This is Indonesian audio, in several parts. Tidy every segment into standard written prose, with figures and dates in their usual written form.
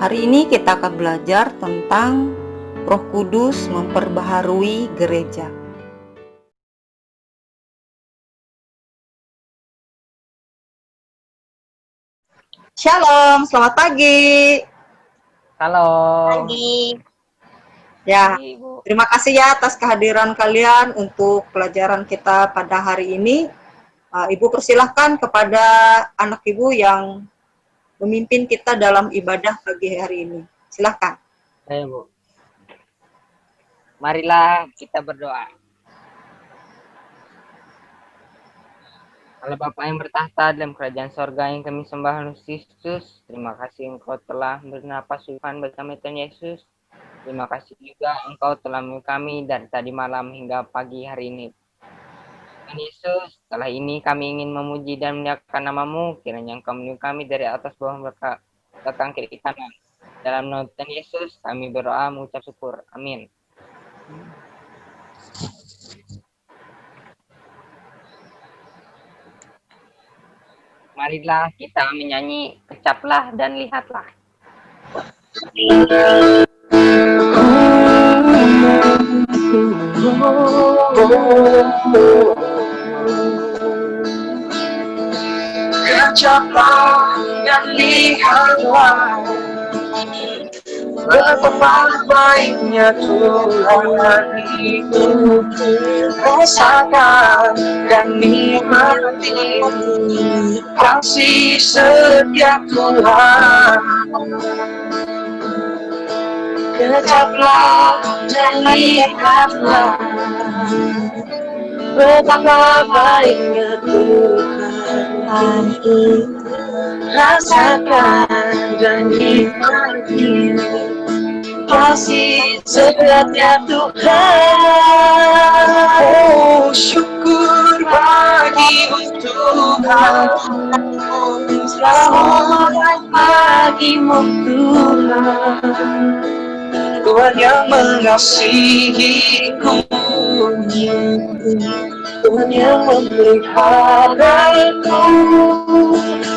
Hari ini kita akan belajar tentang Roh Kudus memperbaharui gereja. Shalom, selamat pagi. Halo. Pagi. Ya, Pagi, Bu. terima kasih ya atas kehadiran kalian untuk pelajaran kita pada hari ini. Ibu persilahkan kepada anak Ibu yang memimpin kita dalam ibadah pagi hari ini. Silahkan. Ayo, Bu. Marilah kita berdoa. Allah Bapa yang bertahta dalam kerajaan sorga yang kami sembah Kristus, terima kasih Engkau telah bernapas Tuhan bersama Tuhan Yesus. Terima kasih juga Engkau telah menemani kami dari tadi malam hingga pagi hari ini. Tuhan Yesus, setelah ini kami ingin memuji dan memuliakan nama-Mu, kiranya Engkau menyukai kami dari atas bawah belakang kiri kanan. Dalam nama Tuhan Yesus, kami berdoa mengucap syukur. Amin. Marilah kita menyanyi kecaplah dan lihatlah. Kecaplah dan lihatlah betapa baiknya Tuhan itu. Rasakan dan nikmati kasih setia Tuhan. Kecaplah dan lihatlah betapa baiknya Tuhan itu. Rasakan dan nikmati kasih setia Tuhan. Oh, syukur bagimu Tuhan, selamat bagimu Tuhan. Tuhan yang mengasihiku, Tuhan yang memeliharaku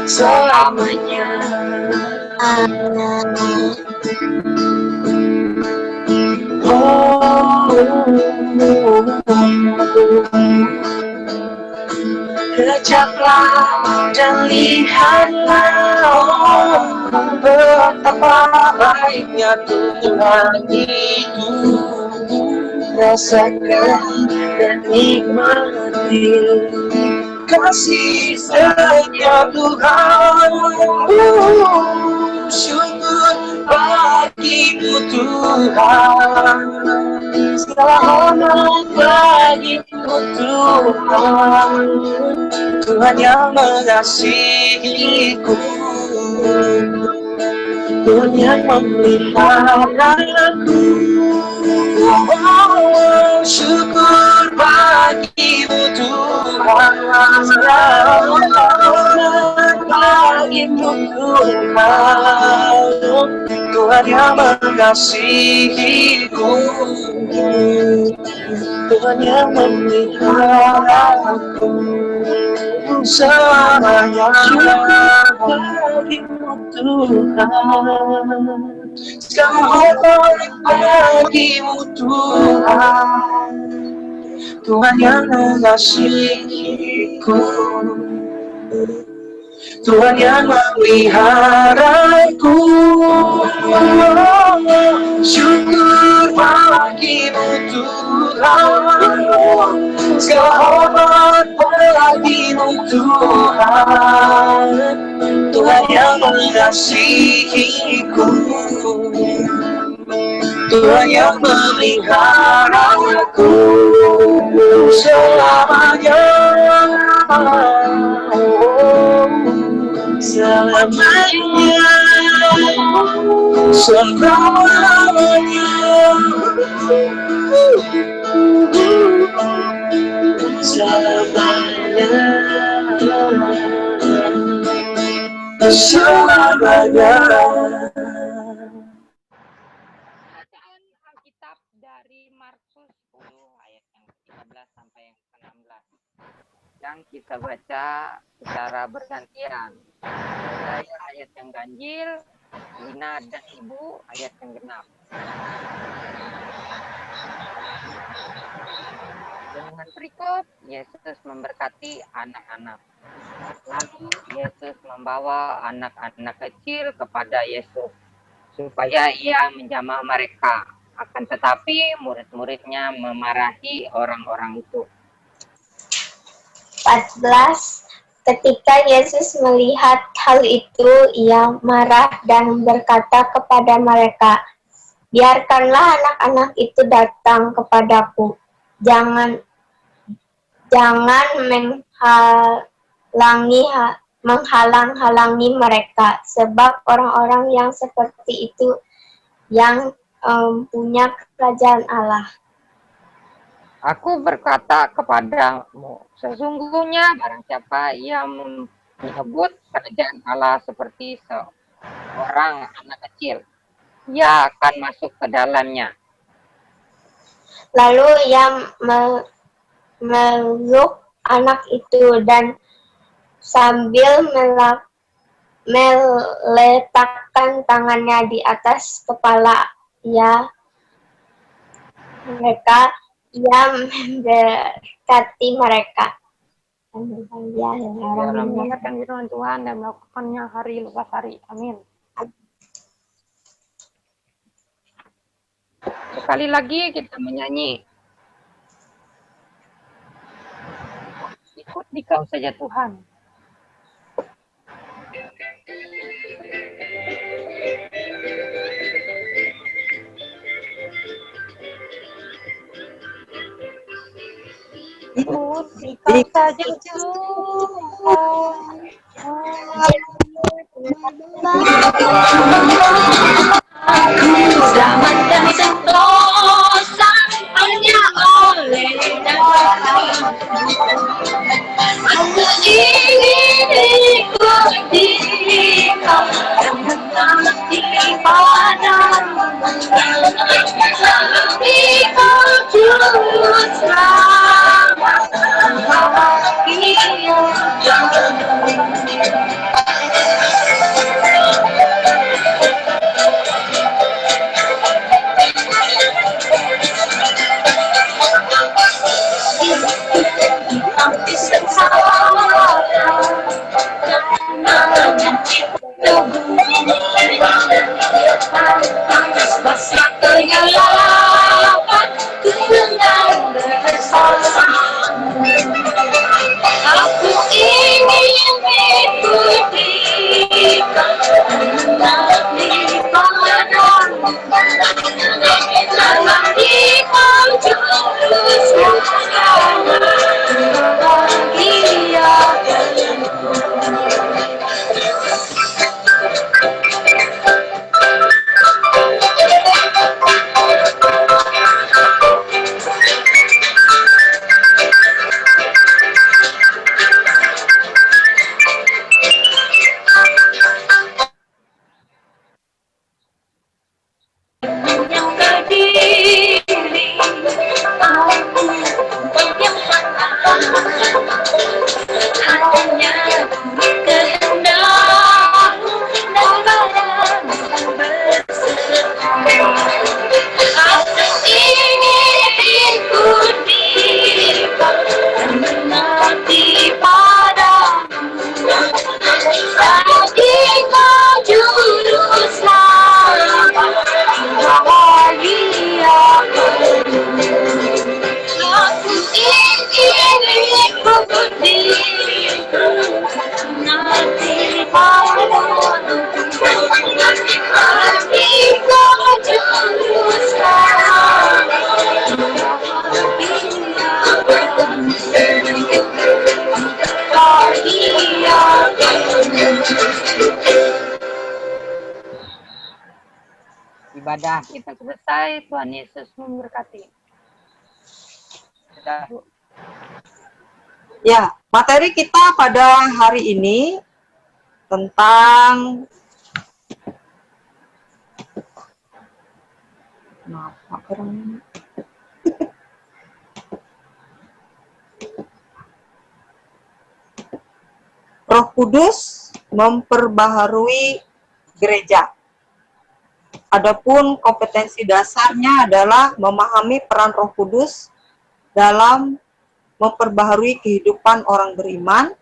selamanya. Kecaplah dan lihatlah betapa baiknya Tuhan itu. Rasakan dan nikmati kasih setia Tuhan. Syukur bagimu Tuhan, selamat bagimu Tuhan. Tuhan yang mengasihiku, Tuhan yang memeliharaku. Oh, syukur bagimu Tuhan, selamat bagimu Tuhan. Tuhan yang mengasihiku, Tuhan yang memeliharaku selamanya. Syukur bagimu Tuhan, selamat bagimu Tuhan. Tuhan yang mengasihiku, Tuhan yang memeliharaku. Syukur bagimu Tuhan, selamat bagimu Tuhan. Tuhan yang mengasihiku, Tuhan yang memeliharaku selamanya. Selamanya, selamanya, selamanya, selamanya. Bacaan Alkitab dari Markus 10 ayat yang ke-13 sampai yang ke-16. Yang kita baca secara bergantian. Saya ayat yang ganjil, Lina dan Ibu ayat yang genap. Dengan berikut, Yesus memberkati anak-anak. Lalu Yesus membawa anak-anak kecil kepada Yesus, supaya ia menjamah mereka. Akan tetapi murid-muridnya memarahi orang-orang itu. 14. Ketika Yesus melihat hal itu, ia marah dan berkata kepada mereka, "Biarkanlah anak-anak itu datang kepadaku. Jangan menghalang-halangi mereka, sebab orang-orang yang seperti itu yang punya kerajaan Allah. Aku berkata kepadamu, sesungguhnya barang siapa yang menyebut kerajaan Allah seperti seorang anak kecil, ia akan masuk ke dalamnya." Lalu ia meluk anak itu dan sambil meletakkan tangannya di atas kepala mereka, ia memberkati mereka. Dalam mendengarkan firman Tuhan dan melakukannya hari lepas hari. Amin. Sekali lagi kita menyanyi. Ikut di Kau saja Tuhan. Ikut di Kau saja Tuhan. Zaman dan sentosa hanya oleh darah. Aku ingin ikut Kau dan mengabdi padamu. Engkau juru selamat, bahagia. Aku ingin ikuti mengabdi padamu. Dalam Kau juru selamat, bahagia. Yang berdiri, aku yang hanya kehendakmu dan padamu berserah. Aku ingin ikuti dan mengabdi padamu. Jadi Kau juru selamat, bahagia. Aku ingin ikuti mengabdi padamu. Jadi Kau juru selamat, bahagia. Ibadah kita selesai. Tuhan Yesus memberkati. Sudah. Ya, materi kita pada hari ini tentang kenapa kurang Roh Kudus memperbaharui gereja. Adapun kompetensi dasarnya adalah memahami peran Roh Kudus dalam memperbaharui kehidupan orang beriman.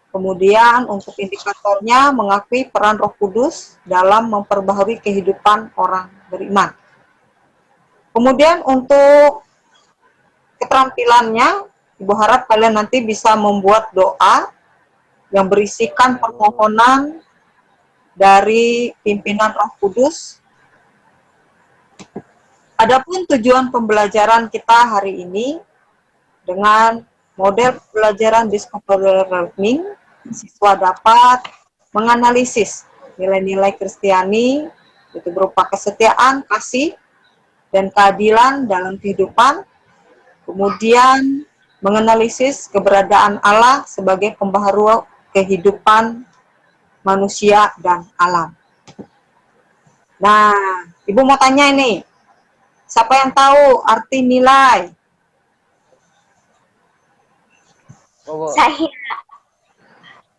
Kemudian untuk indikatornya mengakui peran Roh Kudus dalam memperbaharui kehidupan orang beriman. Kemudian untuk keterampilannya, Ibu harap kalian nanti bisa membuat doa yang berisikan permohonan dari pimpinan Roh Kudus. Adapun tujuan pembelajaran kita hari ini dengan model pembelajaran discovery learning, siswa dapat menganalisis nilai-nilai Kristiani, itu berupa kesetiaan, kasih, dan keadilan dalam kehidupan. Kemudian menganalisis keberadaan Allah sebagai pembaharu kehidupan manusia dan alam. Nah, Ibu mau tanya ini, siapa yang tahu arti nilai? Bu. Saya.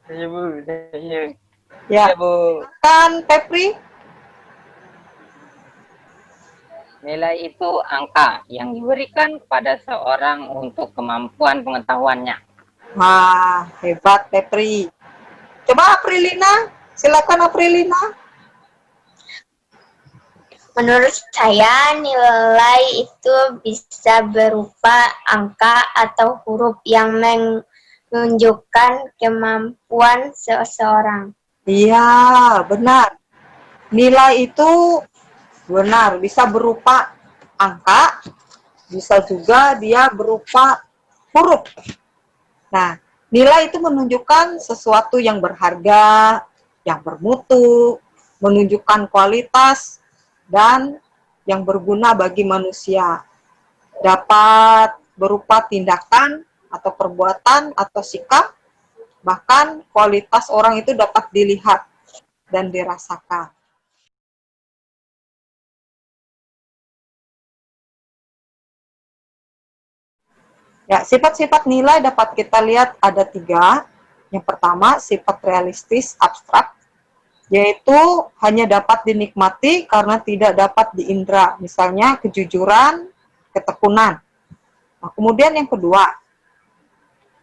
Saya, Bu. Saya. Ya, Ya, Bu. kan Pepri? Nilai itu angka yang diberikan kepada seorang untuk kemampuan pengetahuannya. Wah, hebat Pepri. Coba Aprilina, silakan Aprilina. Menurut saya, nilai itu bisa berupa angka atau huruf yang menunjukkan kemampuan seseorang. Iya, benar. Nilai itu benar bisa berupa angka, bisa juga dia berupa huruf. Nah, nilai itu menunjukkan sesuatu yang berharga, yang bermutu, menunjukkan kualitas, dan yang berguna bagi manusia. Dapat berupa tindakan atau perbuatan atau sikap, bahkan kualitas orang itu dapat dilihat dan dirasakan. Ya, sifat-sifat nilai dapat kita lihat ada 3. Yang pertama, sifat realistis abstrak, yaitu hanya dapat dinikmati karena tidak dapat diindra. Misalnya kejujuran, ketekunan. Nah, kemudian yang kedua,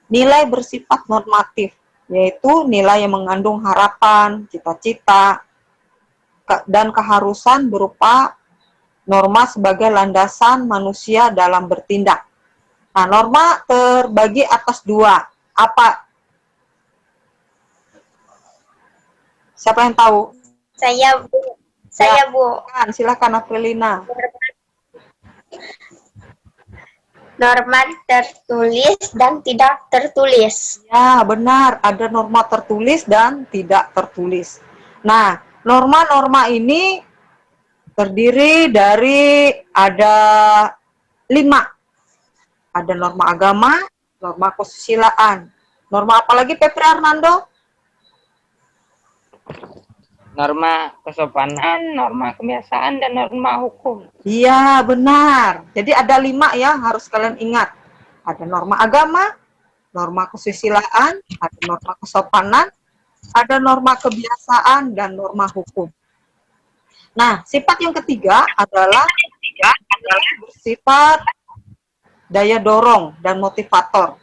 nilai bersifat normatif, yaitu nilai yang mengandung harapan, cita-cita, dan keharusan berupa norma sebagai landasan manusia dalam bertindak. Nah, norma terbagi atas 2. Apa? Siapa yang tahu? Saya, Bu. Saya, Bu. Silakan Aprilina. Norma tertulis dan tidak tertulis. Ya, benar. Ada norma tertulis dan tidak tertulis. Nah, norma-norma ini terdiri dari ada 5. Ada norma agama, norma kesusilaan. Norma apa lagi, Pepri Arnando? Norma kesopanan, norma kebiasaan, dan norma hukum. Iya, benar. Jadi ada 5 ya, harus kalian ingat. Ada norma agama, norma kesusilaan, ada norma kesopanan, ada norma kebiasaan, dan norma hukum. Nah, sifat yang ketiga adalah bersifat daya dorong dan motivator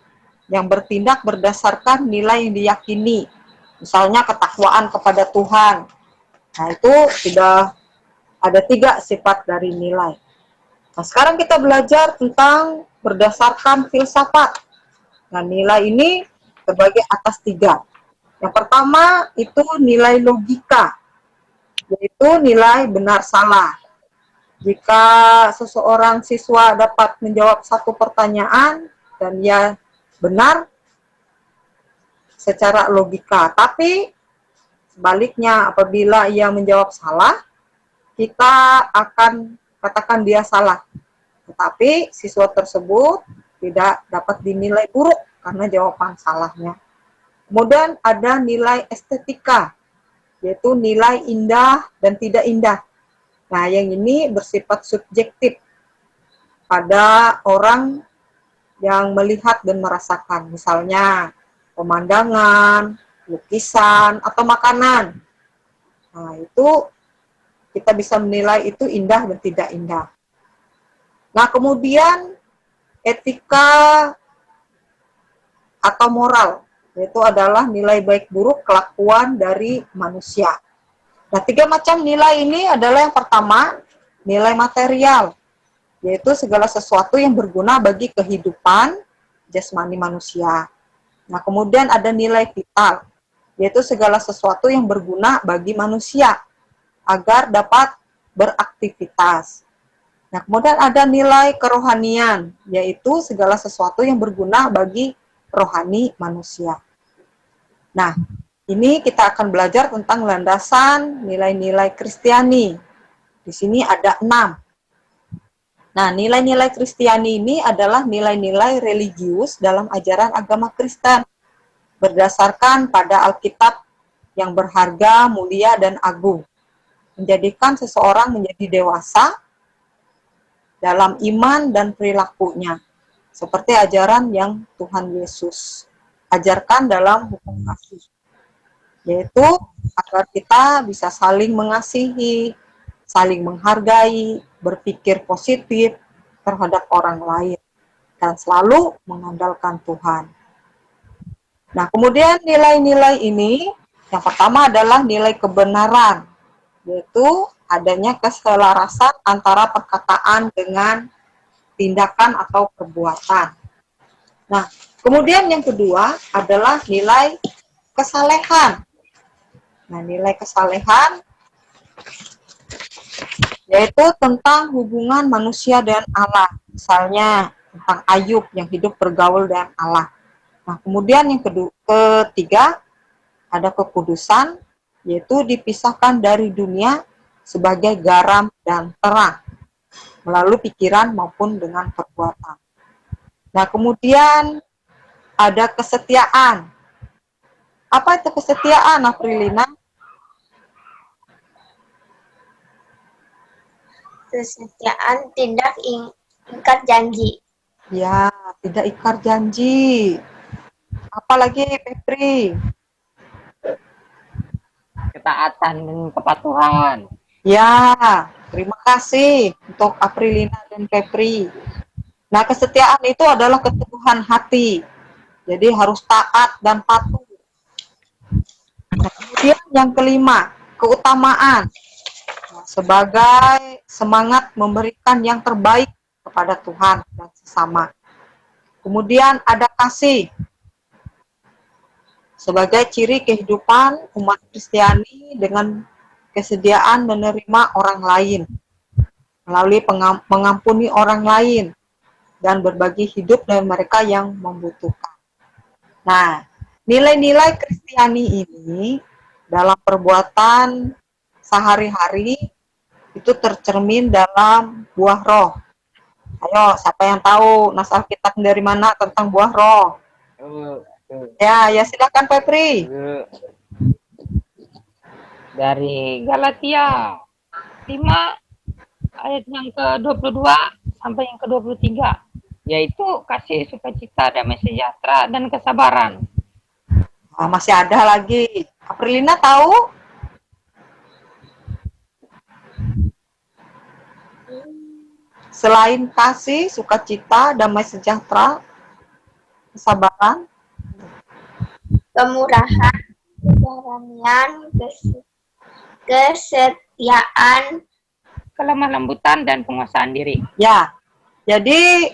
yang bertindak berdasarkan nilai yang diyakini. Misalnya ketakwaan kepada Tuhan. Nah, itu sudah ada 3 sifat dari nilai. Nah, sekarang kita belajar tentang berdasarkan filsafat. Nah, nilai ini terbagi atas 3. Yang pertama itu nilai logika, yaitu nilai benar salah. Jika seseorang siswa dapat menjawab satu pertanyaan dan ia benar secara logika, tapi sebaliknya apabila ia menjawab salah, kita akan katakan dia salah. Tetapi siswa tersebut tidak dapat dinilai buruk karena jawaban salahnya. Kemudian ada nilai estetika, yaitu nilai indah dan tidak indah. Nah, yang ini bersifat subjektif pada orang yang melihat dan merasakan. Misalnya, pemandangan, lukisan, atau makanan. Nah, itu kita bisa menilai itu indah dan tidak indah. Nah, kemudian etika atau moral, yaitu adalah nilai baik buruk kelakuan dari manusia. Nah, 3 macam nilai ini adalah yang pertama, nilai material, yaitu segala sesuatu yang berguna bagi kehidupan jasmani manusia. Nah, kemudian ada nilai vital, yaitu segala sesuatu yang berguna bagi manusia agar dapat beraktivitas. Nah, kemudian ada nilai kerohanian, yaitu segala sesuatu yang berguna bagi rohani manusia. Nah, ini kita akan belajar tentang landasan nilai-nilai Kristiani. Di sini ada 6. Nah, nilai-nilai Kristiani ini adalah nilai-nilai religius dalam ajaran agama Kristen, berdasarkan pada Alkitab yang berharga, mulia, dan agung, menjadikan seseorang menjadi dewasa dalam iman dan perilakunya, seperti ajaran yang Tuhan Yesus ajarkan dalam hukum kasih, yaitu agar kita bisa saling mengasihi, saling menghargai, berpikir positif terhadap orang lain, dan selalu mengandalkan Tuhan. Nah, kemudian nilai-nilai ini, yang pertama adalah nilai kebenaran, yaitu adanya keselarasan antara perkataan dengan tindakan atau perbuatan. Nah, kemudian yang kedua adalah nilai kesalehan. Nah, nilai kesalehan yaitu tentang hubungan manusia dan Allah. Misalnya tentang Ayub yang hidup bergaul dengan Allah. Nah, kemudian yang ketiga ada kekudusan, yaitu dipisahkan dari dunia sebagai garam dan terang melalui pikiran maupun dengan perbuatan. Nah, kemudian ada kesetiaan. Apa itu kesetiaan, Aprilina? Kesetiaan tidak ingkar janji. Ya, tidak ingkar janji. Apalagi, Febri? Ketaatan dan kepatuhan. Ya, terima kasih untuk Aprilina dan Febri. Nah, kesetiaan itu adalah keteguhan hati. Jadi harus taat dan patuh. Nah, kemudian yang kelima, keutamaan. Nah, sebagai semangat memberikan yang terbaik kepada Tuhan dan sesama. Kemudian ada kasih. Sebagai ciri kehidupan umat Kristiani dengan kesediaan menerima orang lain, melalui mengampuni orang lain, dan berbagi hidup dengan mereka yang membutuhkan. Nah, nilai-nilai Kristiani ini dalam perbuatan sehari-hari itu tercermin dalam buah roh. Ayo, siapa yang tahu nas Alkitab dari mana tentang buah roh? Ya silakan Febri. Dari Galatia 5 ayat yang ke-22 sampai yang ke-23, yaitu kasih, sukacita, damai sejahtera, dan kesabaran. Nah, masih ada lagi. Aprilina tahu? Selain kasih, sukacita, damai sejahtera, kesabaran, Kemurahan, keberanian, kesetiaan, kelemah lembutan, dan penguasaan diri. ya. Jadi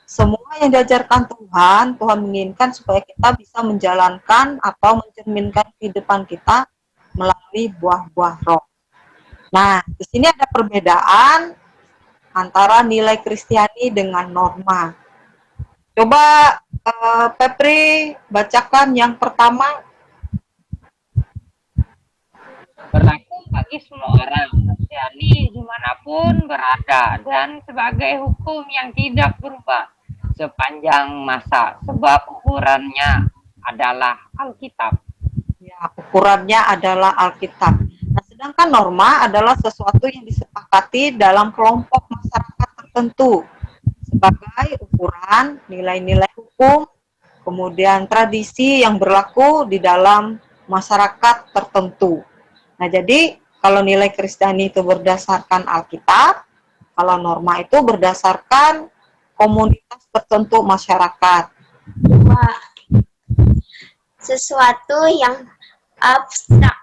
semua yang diajarkan Tuhan, Tuhan menginginkan supaya kita bisa menjalankan atau mencerminkan kehidupan kita melalui buah-buah roh. Nah, di sini ada perbedaan antara nilai Kristiani dengan norma. Coba Febri bacakan yang pertama. Berlaku bagi semua orang, Kristiani dimanapun berada, dan sebagai hukum yang tidak berubah sepanjang masa, sebab ukurannya adalah Alkitab. Ya, ukurannya adalah Alkitab. Nah, sedangkan norma adalah sesuatu yang disepakati dalam kelompok masyarakat tertentu sebagai ukuran nilai-nilai hukum, kemudian tradisi yang berlaku di dalam masyarakat tertentu. Nah, jadi Kalau nilai Kristiani itu berdasarkan Alkitab, kalau norma itu berdasarkan komunitas tertentu masyarakat. Dua, sesuatu yang abstrak,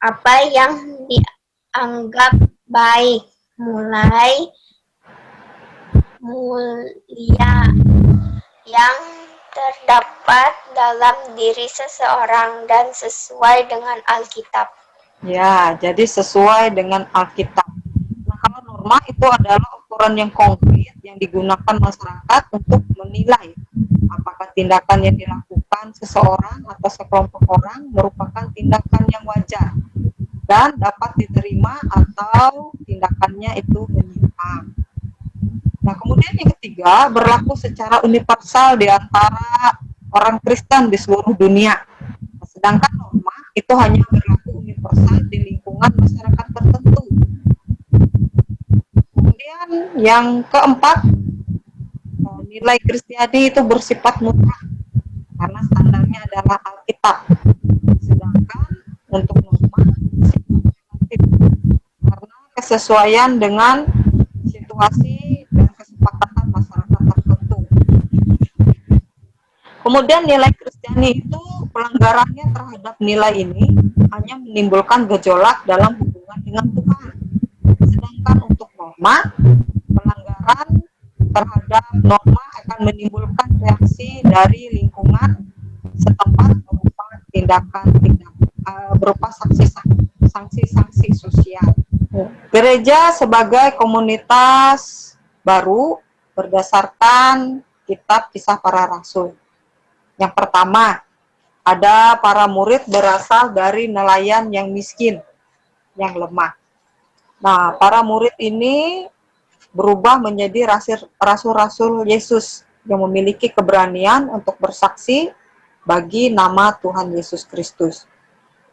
apa yang dianggap baik, mulai mulia yang terdapat dalam diri seseorang dan sesuai dengan Alkitab. Ya, jadi sesuai dengan Alkitab. Nah, kalau norma itu adalah ukuran yang konkret yang digunakan masyarakat untuk menilai apakah tindakan yang dilakukan seseorang atau sekelompok orang merupakan tindakan yang wajar dan dapat diterima atau tindakannya itu menyimpang. Nah, kemudian yang ketiga, berlaku secara universal di antara orang Kristen di seluruh dunia. Sedangkan norma itu hanya berlaku universal di lingkungan masyarakat tertentu. Kemudian yang keempat, nilai Kristiani itu bersifat mutlak karena standarnya adalah Alkitab. Sedangkan untuk norma relatif karena kesesuaian dengan situasi dan kesepakatan masyarakat tertentu. Kemudian nilai Kristiani itu pelanggarannya terhadap nilai ini hanya menimbulkan gejolak dalam hubungan dengan Tuhan. Sedangkan untuk norma, pelanggaran terhadap norma akan menimbulkan reaksi dari lingkungan setempat berupa berupa sanksi-sanksi sosial. Gereja sebagai komunitas baru berdasarkan kitab Kisah Para Rasul. Yang pertama, ada para murid berasal dari nelayan yang miskin, yang lemah. Nah, para murid ini berubah menjadi rasul-rasul Yesus yang memiliki keberanian untuk bersaksi bagi nama Tuhan Yesus Kristus.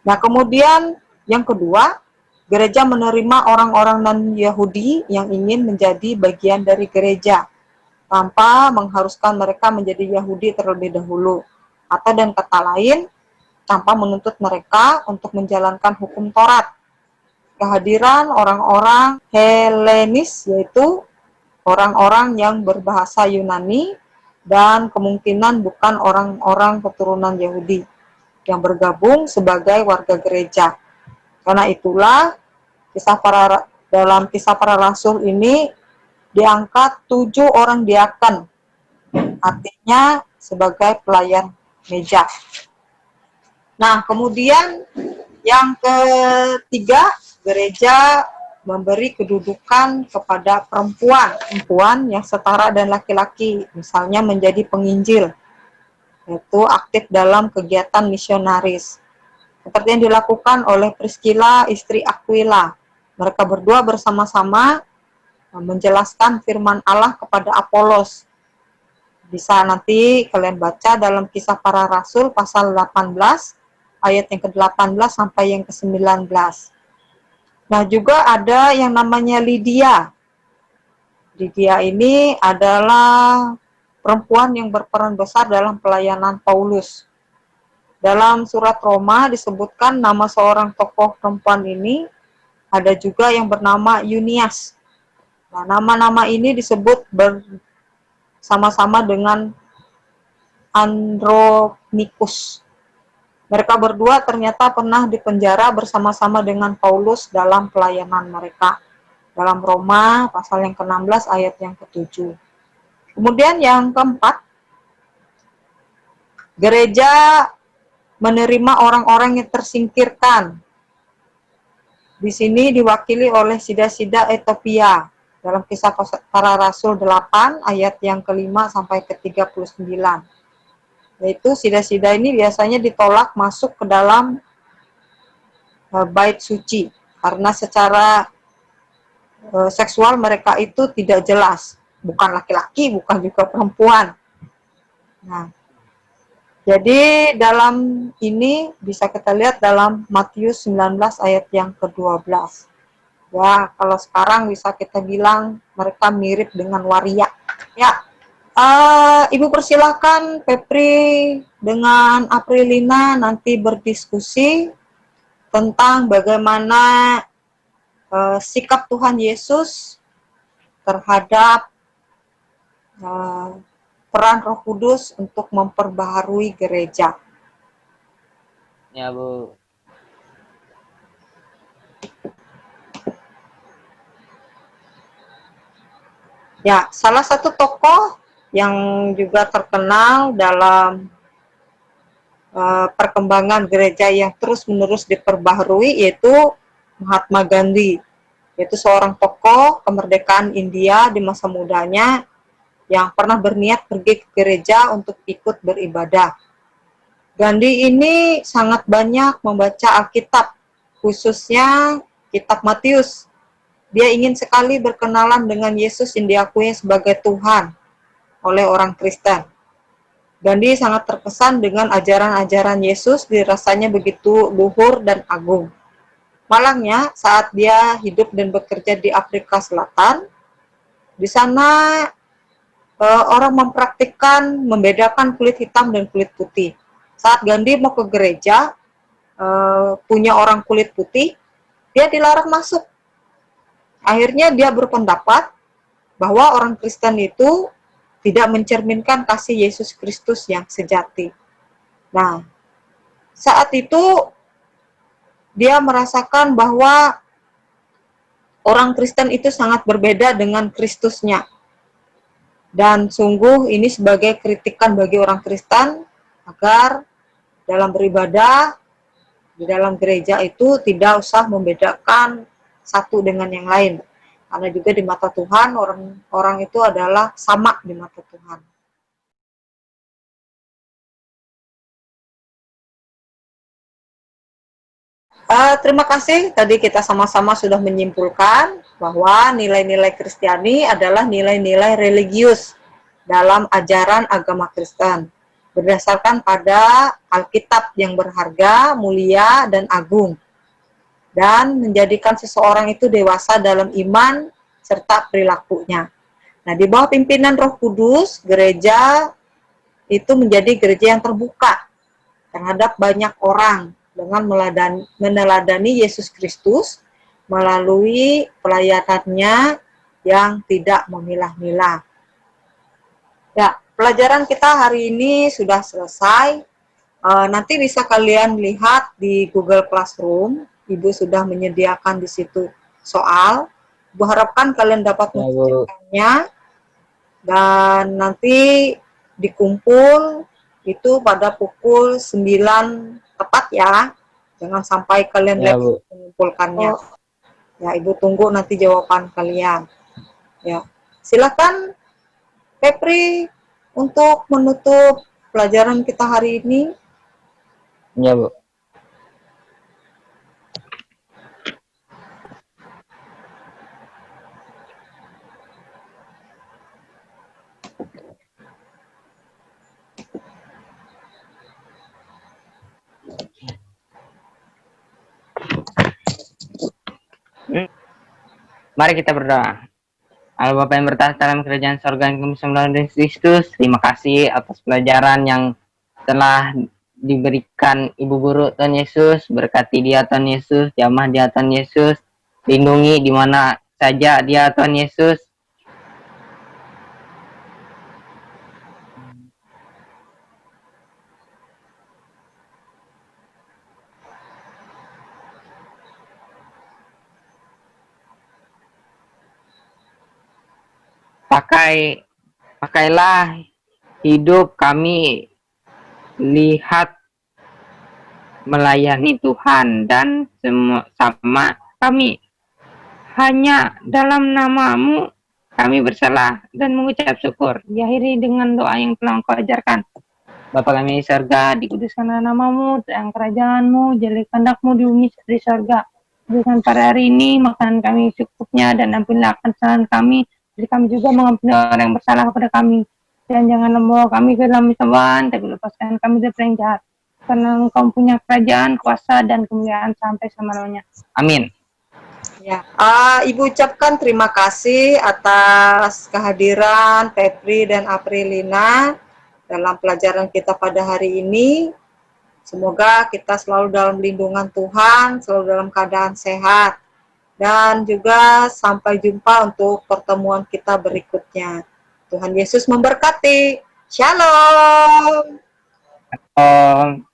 Nah, kemudian yang kedua, gereja menerima orang-orang non-Yahudi yang ingin menjadi bagian dari gereja tanpa mengharuskan mereka menjadi Yahudi terlebih dahulu, atau dan kata lain, tanpa menuntut mereka untuk menjalankan hukum Taurat. Kehadiran orang-orang Helenis, yaitu orang-orang yang berbahasa Yunani dan kemungkinan bukan orang-orang keturunan Yahudi yang bergabung sebagai warga gereja. Karena itulah dalam Kisah Para Rasul ini diangkat 7 orang diaken, artinya sebagai pelayan meja. Nah, kemudian yang ketiga, gereja memberi kedudukan kepada perempuan yang setara dan laki-laki, misalnya menjadi penginjil, yaitu aktif dalam kegiatan misionaris. Seperti yang dilakukan oleh Priscilla, istri Aquila. Mereka berdua bersama-sama menjelaskan firman Allah kepada Apolos. Bisa nanti kalian baca dalam Kisah Para Rasul pasal 18 ayat yang ke-18 sampai yang ke-19. Nah, juga ada yang namanya Lydia. Lydia ini adalah perempuan yang berperan besar dalam pelayanan Paulus. Dalam surat Roma disebutkan nama seorang tokoh perempuan ini, ada juga yang bernama Eunias. Nah, nama-nama ini disebut bersama-sama dengan Andronicus. Mereka berdua ternyata pernah dipenjara bersama-sama dengan Paulus dalam pelayanan mereka. Dalam Roma, pasal yang ke-16, ayat yang ke-7. Kemudian yang keempat, gereja menerima orang-orang yang tersingkirkan. Di sini diwakili oleh sida-sida Ethiopia. Dalam Kisah Para Rasul 8 ayat yang ke-5 sampai ke-39. Yaitu sida-sida ini biasanya ditolak masuk ke dalam bait suci karena secara seksual mereka itu tidak jelas, bukan laki-laki, bukan juga perempuan. Nah, jadi dalam ini bisa kita lihat dalam Matius 19 ayat yang ke-12. Ya, kalau sekarang bisa kita bilang mereka mirip dengan waria. Ya, Ibu persilahkan Pepri dengan Aprilina nanti berdiskusi tentang bagaimana sikap Tuhan Yesus terhadap peran Roh Kudus untuk memperbaharui gereja. Ya, Bu. Ya, salah satu tokoh yang juga terkenal dalam perkembangan gereja yang terus-menerus diperbaharui yaitu Mahatma Gandhi, yaitu seorang tokoh kemerdekaan India di masa mudanya yang pernah berniat pergi ke gereja untuk ikut beribadah. Gandhi ini sangat banyak membaca Alkitab, khususnya kitab Matius. Dia ingin sekali berkenalan dengan Yesus yang diakui sebagai Tuhan oleh orang Kristen. Gandhi sangat terkesan dengan ajaran-ajaran Yesus, dirasanya begitu luhur dan agung. Malangnya, saat dia hidup dan bekerja di Afrika Selatan, di sana orang mempraktikkan membedakan kulit hitam dan kulit putih. Saat Gandhi mau ke gereja, punya orang kulit putih, dia dilarang masuk. Akhirnya dia berpendapat bahwa orang Kristen itu tidak mencerminkan kasih Yesus Kristus yang sejati. Nah, saat itu dia merasakan bahwa orang Kristen itu sangat berbeda dengan Kristusnya. Dan sungguh ini sebagai kritikan bagi orang Kristen agar dalam beribadah di dalam gereja itu tidak usah membedakan satu dengan yang lain. Karena juga di mata Tuhan, orang itu adalah sama di mata Tuhan. Terima kasih, tadi kita sama-sama sudah menyimpulkan bahwa nilai-nilai Kristiani adalah nilai-nilai religius dalam ajaran agama Kristen, berdasarkan pada Alkitab yang berharga, mulia, dan agung, dan menjadikan seseorang itu dewasa dalam iman serta perilakunya. Nah, di bawah pimpinan Roh Kudus, gereja itu menjadi gereja yang terbuka terhadap banyak orang dengan meneladani Yesus Kristus melalui pelayanannya yang tidak memilah-milah. Ya, pelajaran kita hari ini sudah selesai. Nanti bisa kalian lihat di Google Classroom. Ibu sudah menyediakan di situ soal. Ibu harapkan kalian dapat mengerjakannya. Dan nanti dikumpul itu pada pukul 9 tepat ya. Jangan sampai kalian mengumpulkannya. Ya, Ibu tunggu nanti jawaban kalian. Ya, silakan Febri untuk menutup pelajaran kita hari ini. Ya, Bu. Mari kita berdoa. Allah Bapa yang bertahta dalam kerajaan sorga yang kami sembah Kristus, terima kasih atas pelajaran yang telah diberikan Ibu Guru Tuhan Yesus. Berkati dia Tuhan Yesus, jamah dia Tuhan Yesus, lindungi di mana saja dia Tuhan Yesus. Pakailah hidup kami lihat melayani Tuhan dan sama kami hanya dalam nama-Mu kami bersalah dan mengucap syukur. Diakhiri dengan doa yang telah Engkau ajarkan. Bapa kami di surga, dikuduskanlah nama-Mu, dan kerajaan-Mu, jadilah kehendak-Mu di bumi seperti di surga. Berikan pada hari ini makanan kami cukupnya, dan ampunilah kesalahan kami, jadi kami juga mengampuni orang yang bersalah kepada kami. Dan jangan membawa kami ke dalam pencobaan, tapi lepaskan kami dari yang jahat. Karena Engkau punya kerajaan, kuasa, dan kemuliaan sampai selama-lamanya. Amin. Ya, Ibu ucapkan terima kasih atas kehadiran Febri dan Aprilina dalam pelajaran kita pada hari ini. Semoga kita selalu dalam lindungan Tuhan, selalu dalam keadaan sehat. dan juga sampai jumpa untuk pertemuan kita berikutnya. Tuhan Yesus memberkati. Shalom. Om.